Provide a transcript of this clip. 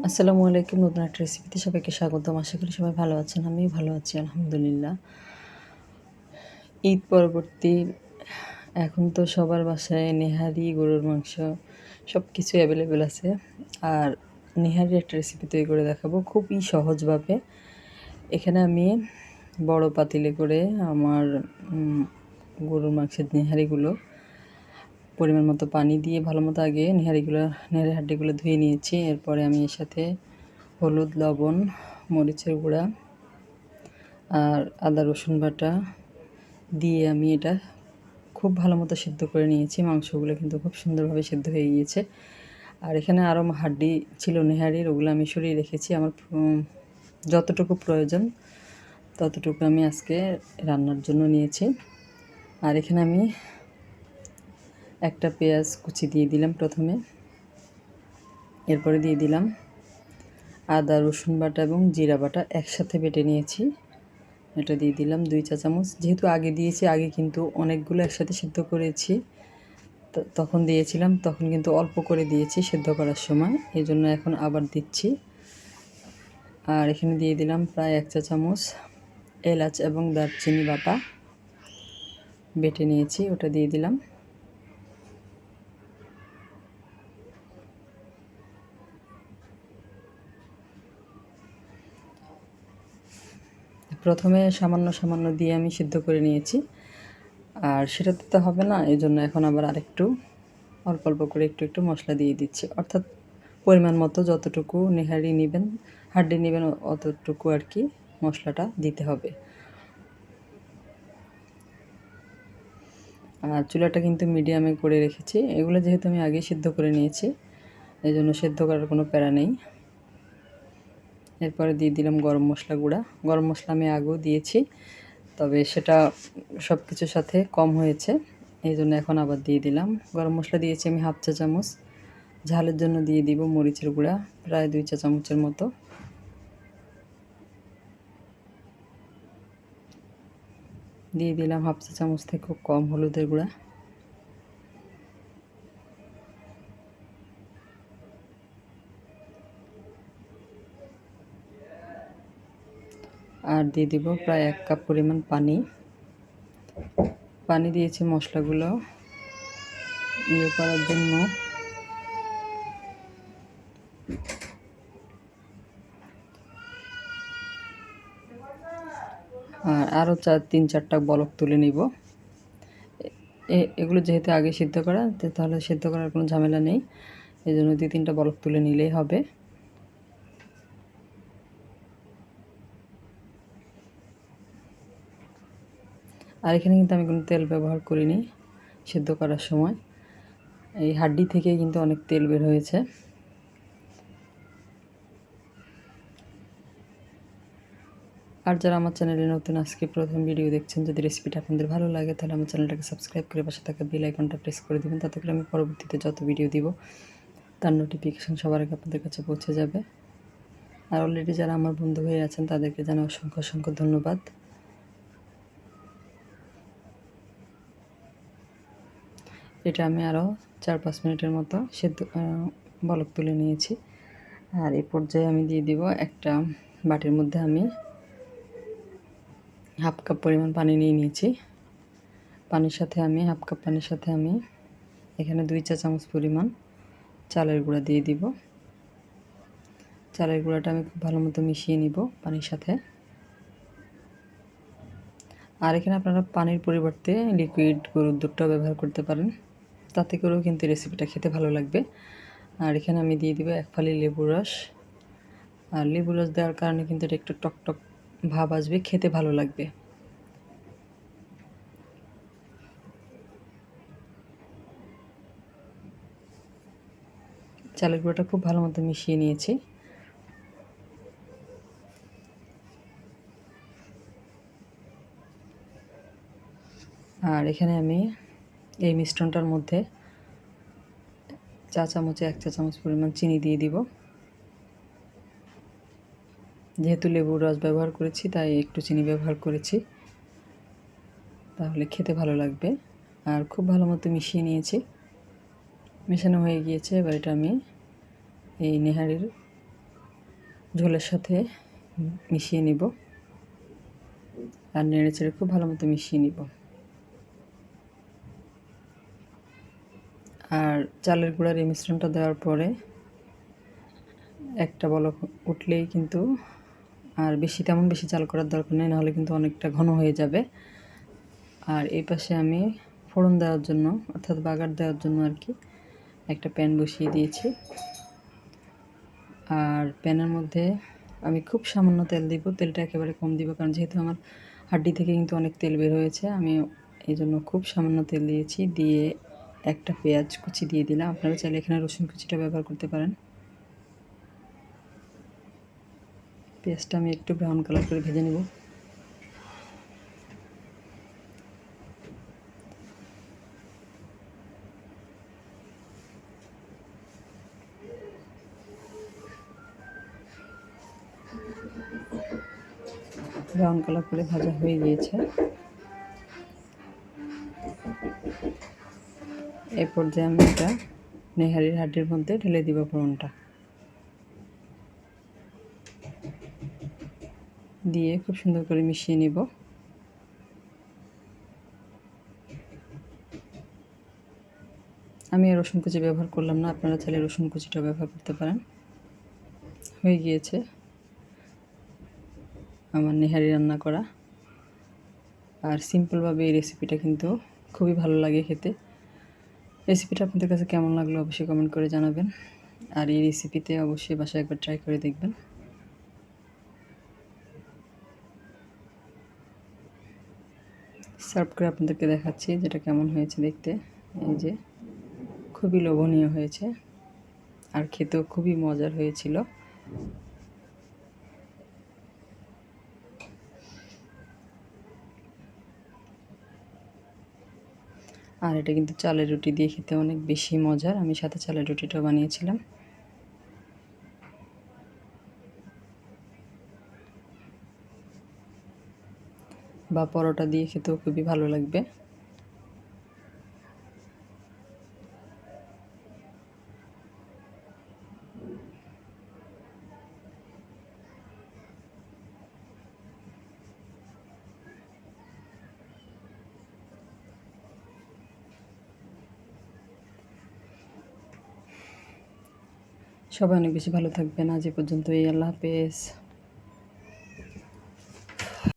আসসালামু আলাইকুম। নতুন একটা রেসিপিতে সবাইকে স্বাগতম। আশা করি সবাই ভালো আছেন। আমিও ভালো আছি আলহামদুলিল্লাহ। ঈদ পরবর্তী এখন তো সবার বাসায় নেহারি, গরুর মাংস সব কিছুই অ্যাভেলেবেল আছে। আর নেহারির একটা রেসিপি তৈরি করে দেখাবো খুবই সহজভাবে। এখানে আমি বড় পাতিলে করে আমার গরুর মাংসের নেহারিগুলো পরিমাণ মতো পানি দিয়ে ভালো মতো আগে নেহারি হাড্ডিগুলো ধুয়ে নিয়েছি। এরপরে আমি এর সাথে হলুদ, লবণ, মরিচের গুঁড়া আর আদা রসুন বাটা দিয়ে আমি এটা খুব ভালো মতো সেদ্ধ করে নিয়েছি। মাংসগুলো কিন্তু খুব সুন্দরভাবে সেদ্ধ হয়ে গিয়েছে। আর এখানে আরও হাড্ডি ছিল নেহারির, ওগুলো আমি সরিয়ে রেখেছি। আমার যতটুকু প্রয়োজন ততটুকু আমি আজকে রান্নার জন্য নিয়েছি। আর এখানে আমি একটা পেঁয়াজ কুচি দিয়ে দিলাম প্রথমে, এরপরে দিয়ে দিলাম আদা রসুন বাটা এবং জিরা বাটা একসাথে বেটে নিয়েছি। এটা দিয়ে দিলাম 2 চা চামচ। যেহেতু আগে দিয়েছি, আগে কিন্তু অনেকগুলো একসাথে সিদ্ধ করেছি, তখন দিয়েছিলাম, তখন কিন্তু অল্প করে দিয়েছি সিদ্ধ করার সময়, এই জন্য এখন আবার দিচ্ছি। আর এখানে দিয়ে দিলাম প্রায় 1 চা চামচ এলাচ এবং দারচিনি বাটা বেটে নিয়েছি, ওটা দিয়ে দিলাম। প্রথমে সামান্য সামান্য দিয়ে আমি সিদ্ধ করে নিয়েছি, আর সেটা দিতে হবে না, এই জন্য এখন আবার আরেকটু অল্প অল্প করে একটু একটু মশলা দিয়ে দিচ্ছি। অর্থাৎ পরিমাণ মতো যতটুকু হাড্ডি নেবেন অতটুকু আর কি মশলাটা দিতে হবে। আর চুলাটা কিন্তু মিডিয়ামে করে রেখেছি। এগুলো যেহেতু আমি আগে সিদ্ধ করে নিয়েছি, এই জন্য সিদ্ধ করার কোনো প্যারা নেই। এরপরে দিয়ে দিলাম গরম মশলা গুঁড়া। গরম মশলা আমি আগেও দিয়েছি, তবে সেটা সব কিছুর সাথে কম হয়েছে, এই জন্য এখন আবার দিয়ে দিলাম। গরম মশলা দিয়েছি আমি 1/2 চা চামচ। ঝালের জন্য দিয়ে দিব মরিচের গুঁড়া প্রায় 2 চা চামচের মতো। দিয়ে দিলাম 1/2 চা চামচ থেকেও কম হলুদের গুঁড়া। আর দিয়ে দিব প্রায় 1 কাপ পরিমাণ পানি। পানি দিয়েছি মশলাগুলো করার জন্য। আর আরও 3-4টা বলক তুলে নিব। এগুলো যেহেতু আগে সিদ্ধ করা, তাহলে সিদ্ধ করার কোনো ঝামেলা নেই, এই জন্য 2-3টা বলক তুলে নিলেই হবে। আর এখানে কিন্তু আমি কোনো তেল ব্যবহার করিনি সিদ্ধ করার সময়। এই হাড্ডি থেকে কিন্তু অনেক তেল বের হয়েছে। আর যারা আমার চ্যানেলে নতুন আজকে প্রথম ভিডিও দেখছেন, যদি রেসিপিটা আপনাদের ভালো লাগে তাহলে আমার চ্যানেলটাকে সাবস্ক্রাইব করে পাশে থাকা বেল আইকনটা প্রেস করে দেবেন, তাতে করে আমি পরবর্তীতে যত ভিডিও দিব তার নোটিফিকেশান সবার আগে আপনাদের কাছে পৌঁছে যাবে। আর অলরেডি যারা আমার বন্ধু হয়ে আছেন তাদেরকে জানাই অসংখ্য অসংখ্য ধন্যবাদ। এটা আমি আরও 4-5 মিনিটের মতো বলক তুলে নিয়েছি। আর এই পর্যায়ে আমি দিয়ে দিব একটা বাটির মধ্যে আমি 1/2 কাপ পরিমাণ পানি নিয়ে নিয়েছি। 1/2 কাপ পানির সাথে আমি এখানে 2 চা চামচ পরিমাণ চালের গুঁড়া দিয়ে দিব। চালের গুঁড়াটা আমি খুব ভালো মতো মিশিয়ে নিব পানির সাথে। আর এখানে আপনারা পানির পরিবর্তে লিকুইড গরুর দুধটাও ব্যবহার করতে পারেন, তাতে করেও কিন্তু রেসিপিটা খেতে ভালো লাগবে। আর এখানে আমি দিয়ে দিব 1 ফালি লেবুর রস। আর লেবুর রস দেওয়ার কারণে কিন্তু এটা একটু টকটক ভাব আসবে, খেতে ভালো লাগবে। চালের গুঁড়োটা খুব ভালো মতো মিশিয়ে নিয়েছি। আর এখানে আমি এই মিশ্রণটার মধ্যে 1 চা চামচ পরিমাণ চিনি দিয়ে দিব। যেহেতু লেবুর রস ব্যবহার করেছি তাই একটু চিনি ব্যবহার করেছি, তাহলে খেতে ভালো লাগবে। আর খুব ভালো মতো মিশিয়ে নিয়েছি, মেশানো হয়ে গিয়েছে। এবার এটা আমি এই নেহারির ঝোলের সাথে মিশিয়ে নিব আর নেড়েচেড়ে খুব ভালো মতো মিশিয়ে নিব। আর চালের গুঁড়ার এই মিশ্রণটা দেওয়ার পরে একটা বলক উঠলেই কিন্তু আর তেমন বেশি চাল করার দরকার নেই, নাহলে কিন্তু অনেকটা ঘন হয়ে যাবে। আর এই পাশে আমি ফোড়ন দেওয়ার জন্য অর্থাৎ বাগার দেওয়ার জন্য আর কি একটা প্যান বসিয়ে দিয়েছি। আর প্যানের মধ্যে আমি খুব সামান্য তেল দিব, তেলটা একেবারে কম দিব, কারণ যেহেতু আমার হাড্ডি থেকে কিন্তু অনেক তেল বের হয়েছে, আমি এই জন্য খুব সামান্য তেল দিয়েছি। দিয়ে একটা পেঁয়াজ কুচি দিয়ে দিলাম, আপনারা চাইলে এখানে রসুন কুচিটা ব্যবহার করতে পারেন। পেঁয়াজটা আমি একটু ব্রাউন কালার করে ভেজে নেব। ব্রাউন কালার করে ভাজা হয়ে গিয়েছে। এই পর্যায়ে আমি এটা নেহারির হাড্ডির মধ্যে ঢেলে দিব ফোড়নটা, দিয়ে খুব সুন্দর করে মিশিয়ে নিব। আমি রসুন কুচি ব্যবহার করলাম না, আপনারা চাইলে রসুন কুচিটা ব্যবহার করতে পারেন। হয়ে গিয়েছে আমার নেহারি রান্না করা। আর সিম্পলভাবে এই রেসিপিটা কিন্তু খুবই ভালো লাগে খেতে। রেসিপিটা আপনাদের কাছে কেমন লাগলো অবশ্যই কমেন্ট করে জানাবেন। আর এই রেসিপিতে অবশ্যই বাসায় একবার ট্রাই করে দেখবেন। সার্ভ করে আপনাদেরকে দেখাচ্ছি যেটা কেমন হয়েছে দেখতে। এই যে খুবই লোভনীয় হয়েছে আর খেতেও খুবই মজার হয়েছিল। আর এটা কিন্তু চালের রুটি দিয়ে খেতে অনেক বেশি মজার। আমি সাথে চালের রুটিটাও বানিয়েছিলাম। বা পরোটা দিয়ে খেতেও খুবই ভালো লাগবে। সবাই অনেক বেশি ভালো থাকবেন। আজ এ পর্যন্তই। আল্লাহ হাফেজ।